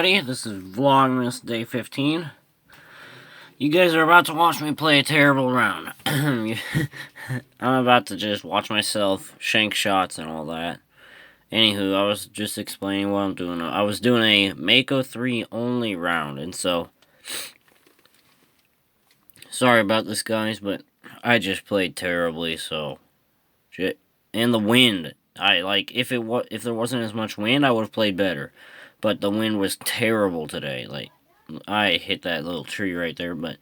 everybody, this is Vlogmas Day 15. You guys are about to watch me play a terrible round. I'm about to just watch myself shank shots and all that. Anywho, I was just explaining what I'm doing. I was doing a Mako3 only round, and so... Sorry about this, guys, but I just played terribly, so... Shit. And the wind. If there wasn't as much wind, I would have played better. But the wind was terrible today. I hit that little tree right there, but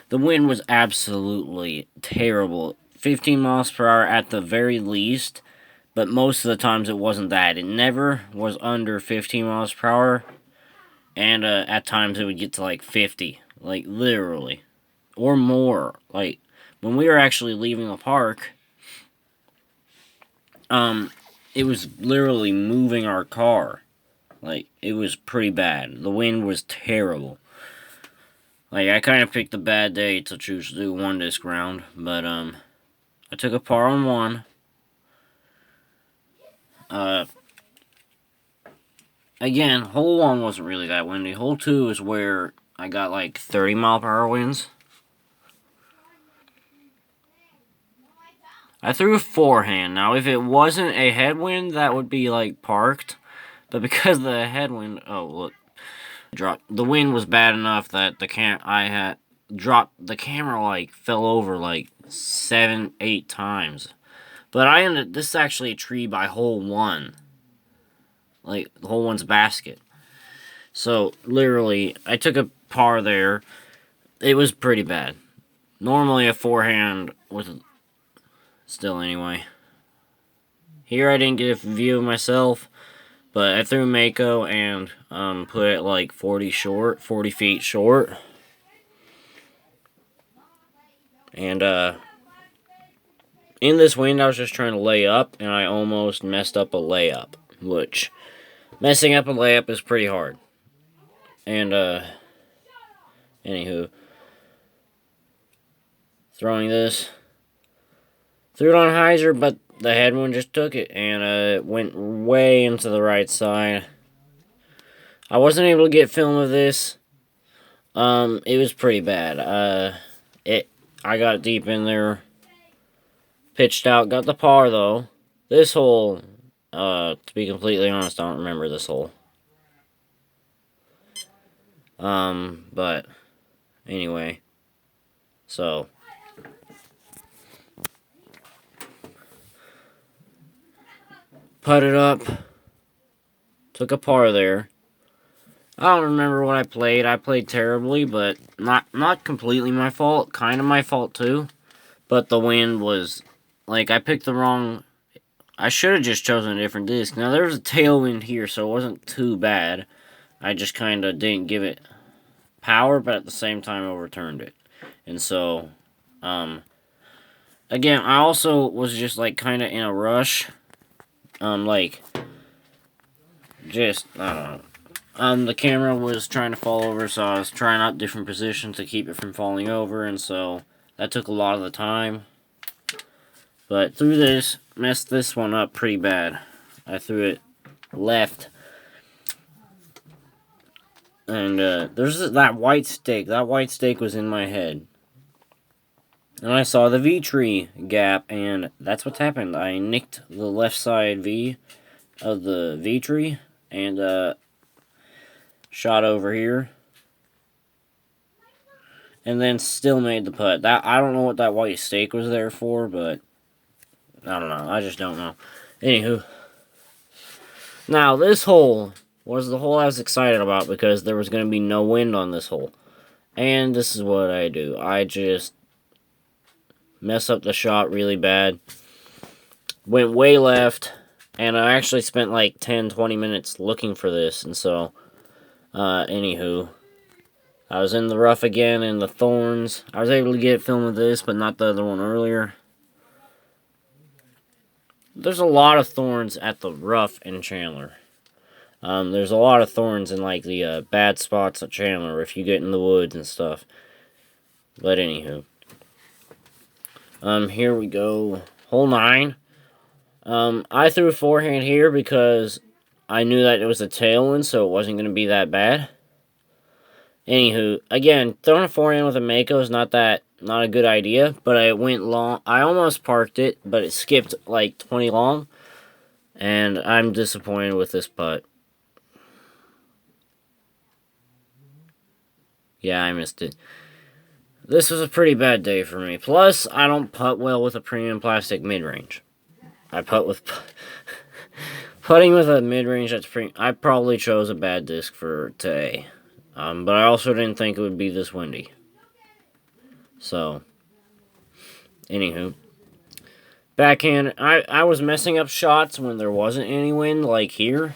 the wind was absolutely terrible. 15 miles per hour at the very least, but most of the times it wasn't that. It never was under 15 miles per hour, and at times it would get to 50, literally, or more. When we were actually leaving the park, it was literally moving our car. It was pretty bad. The wind was terrible. I kind of picked a bad day to choose to do one disc round, but, I took a par on one. Again, hole 1 wasn't really that windy. Hole 2 is where I got 30 mile per hour winds. I threw a forehand. Now, if it wasn't a headwind, that would be, parked. But because the headwind... Oh, look. The wind was bad enough that I had dropped... The camera, fell over, 7-8 times. But this is actually a tree by hole 1. Hole 1's basket. So, literally, I took a par there. It was pretty bad. Normally, a forehand with... Still, anyway. Here, I didn't get a view of myself, but I threw Mako and put it 40 feet short. And in this wind, I was just trying to lay up, and I almost messed up a layup, which messing up a layup is pretty hard. And anywho, throwing this. Threw it on hyzer, but the headwind just took it, and it went way into the right side. I wasn't able to get film of this. It was pretty bad. I got deep in there, pitched out, got the par though. This hole, to be completely honest, I don't remember this hole. But anyway, so. Putted up, took a par there. I don't remember what I played. I played terribly, but not completely my fault. Kind of my fault too. But the wind was, I picked the wrong... I should have just chosen a different disc. Now, there was a tailwind here, so it wasn't too bad. I just kind of didn't give it power, but at the same time overturned it. And so, again, I also was just, kind of in a rush. I don't know. The camera was trying to fall over, so I was trying out different positions to keep it from falling over, and so that took a lot of the time. But through this, messed this one up pretty bad. I threw it left. And, there's that white stake. That white stake was in my head. And I saw the V tree gap, and that's what happened. I nicked the left side V of the V tree, and shot over here. And then still made the putt. I don't know what that white stake was there for, but I don't know. I just don't know. Anywho. Now, this hole was the hole I was excited about because there was going to be no wind on this hole. And this is what I do. I just mess up the shot really bad. Went way left, and I actually spent 10-20 minutes looking for this, and so, anywho, I was in the rough again in the thorns. I was able to get film of this, but not the other one earlier. There's a lot of thorns at the rough in Chandler. There's a lot of thorns in the bad spots at Chandler if you get in the woods and stuff. But anywho. Here we go. Hole 9. I threw a forehand here because I knew that it was a tailwind, so it wasn't going to be that bad. Anywho, again, throwing a forehand with a Mako is not a good idea, but I went long. I almost parked it, but it skipped like 20 long, and I'm disappointed with this putt. Yeah, I missed it. This was a pretty bad day for me. Plus, I don't putt well with a premium plastic mid-range. I putt with... Putting with a mid-range that's premium... I probably chose a bad disc for today. But I also didn't think it would be this windy. So, anywho. Backhand, I was messing up shots when there wasn't any wind, like here.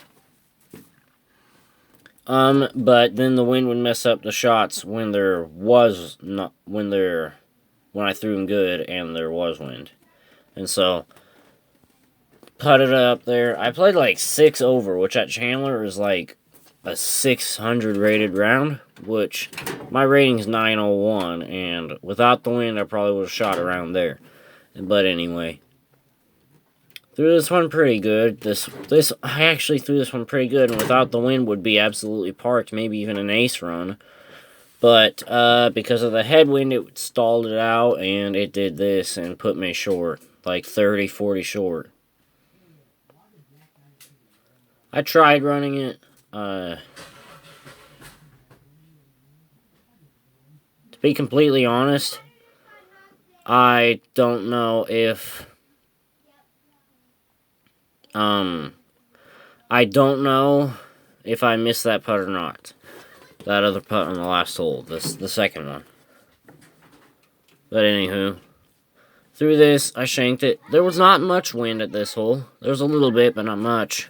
But then the wind would mess up the shots when there was not, when I threw them good and there was wind. And so, putted up there. I played like 6 over, which at Chandler is like a 600 rated round, which my rating's 901, and without the wind, I probably would have shot around there. But anyway, threw this one pretty good. I actually threw this one pretty good, and without the wind would be absolutely parked, maybe even an ace run. But because of the headwind, it stalled it out, and it did this and put me short, like 30, 40 short. I tried running it. To be completely honest, I don't know if I missed that putt or not. That other putt on the last hole, the second one. But anywho, through this, I shanked it. There was not much wind at this hole. There was a little bit, but not much.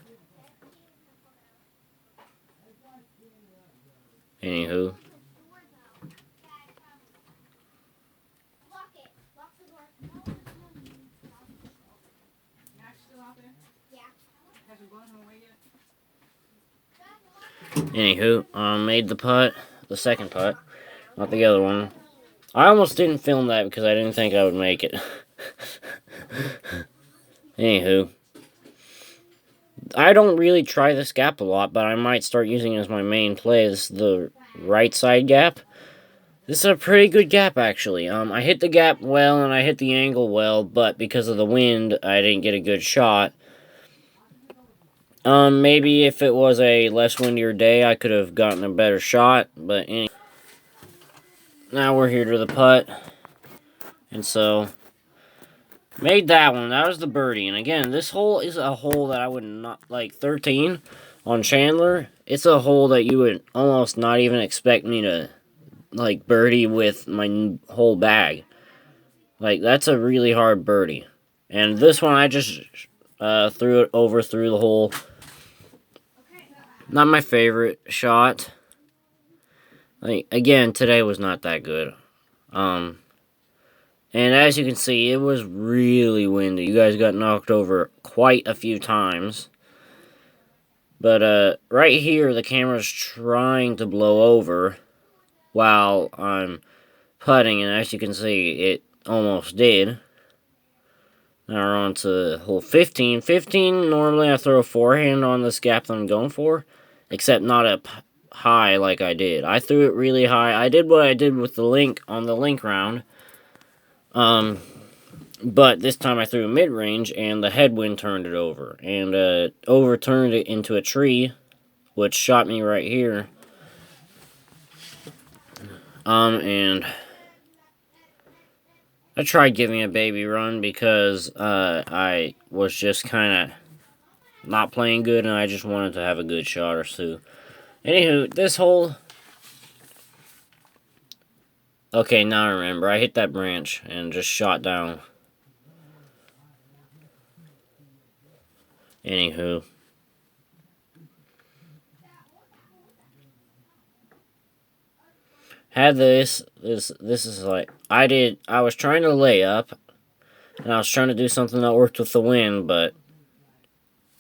Anywho. Made the putt, the second putt, not the other one. I almost didn't film that because I didn't think I would make it. Anywho. I don't really try this gap a lot, but I might start using it as my main play. This is the right side gap. This is a pretty good gap, actually. I hit the gap well, and I hit the angle well, but because of the wind, I didn't get a good shot. Maybe if it was a less windier day, I could have gotten a better shot, but anyway. Now we're here to the putt. And so, made that one. That was the birdie. And again, this hole is a hole that I would not, like 13 on Chandler. It's a hole that you would almost not even expect me to, like, birdie with my whole bag. Like, that's a really hard birdie. And this one, I just threw it over through the hole. Not my favorite shot. Like, again, today was not that good. And as you can see, it was really windy. You guys got knocked over quite a few times. But, right here, the camera's trying to blow over while I'm putting, and as you can see, it almost did. Now we're on to hole 15. 15, normally I throw a forehand on this gap that I'm going for, except not up high like I did. I threw it really high. I did what I did with the link on the link round. But this time I threw a mid-range, and the headwind turned it over. And, overturned it into a tree, which shot me right here. And I tried giving a baby run because, I was just kind of not playing good, and I just wanted to have a good shot or two. Anywho, this hole... Okay, now I remember. I hit that branch and just shot down. Anywho. Had this is like, I was trying to lay up, and I was trying to do something that worked with the wind, but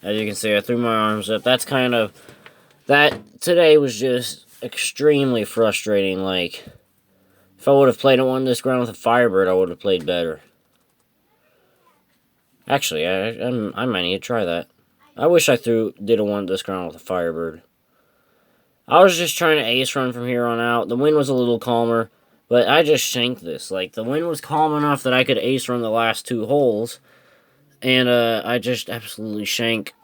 as you can see, I threw my arms up. That's kind of, that today was just extremely frustrating. Like, if I would have played on this ground with a Firebird, I would have played better. Actually, I might need to try that. I wish I did a one disc round with a Firebird. I was just trying to ace run from here on out. The wind was a little calmer, but I just shanked this. Like, the wind was calm enough that I could ace run the last 2 holes, and I just absolutely shank.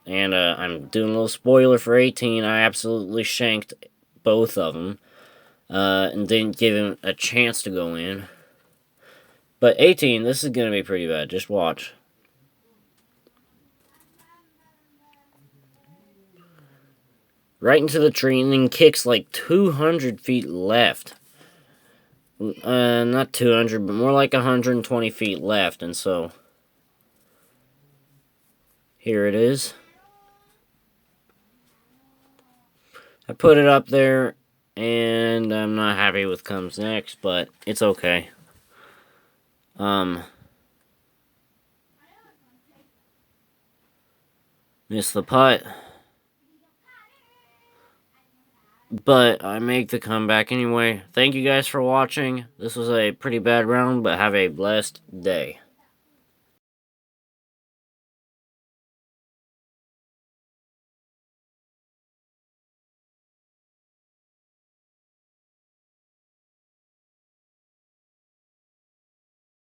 And I'm doing a little spoiler for 18. I absolutely shanked both of them, and didn't give him a chance to go in. But 18, this is going to be pretty bad. Just watch. Right into the tree, and then kicks like 200 feet left. Not 200, but more like 120 feet left, and so here it is. I put it up there, and I'm not happy with comes next, but it's okay. Missed the putt. But I make the comeback anyway. Thank you guys for watching. This was a pretty bad round, but have a blessed day.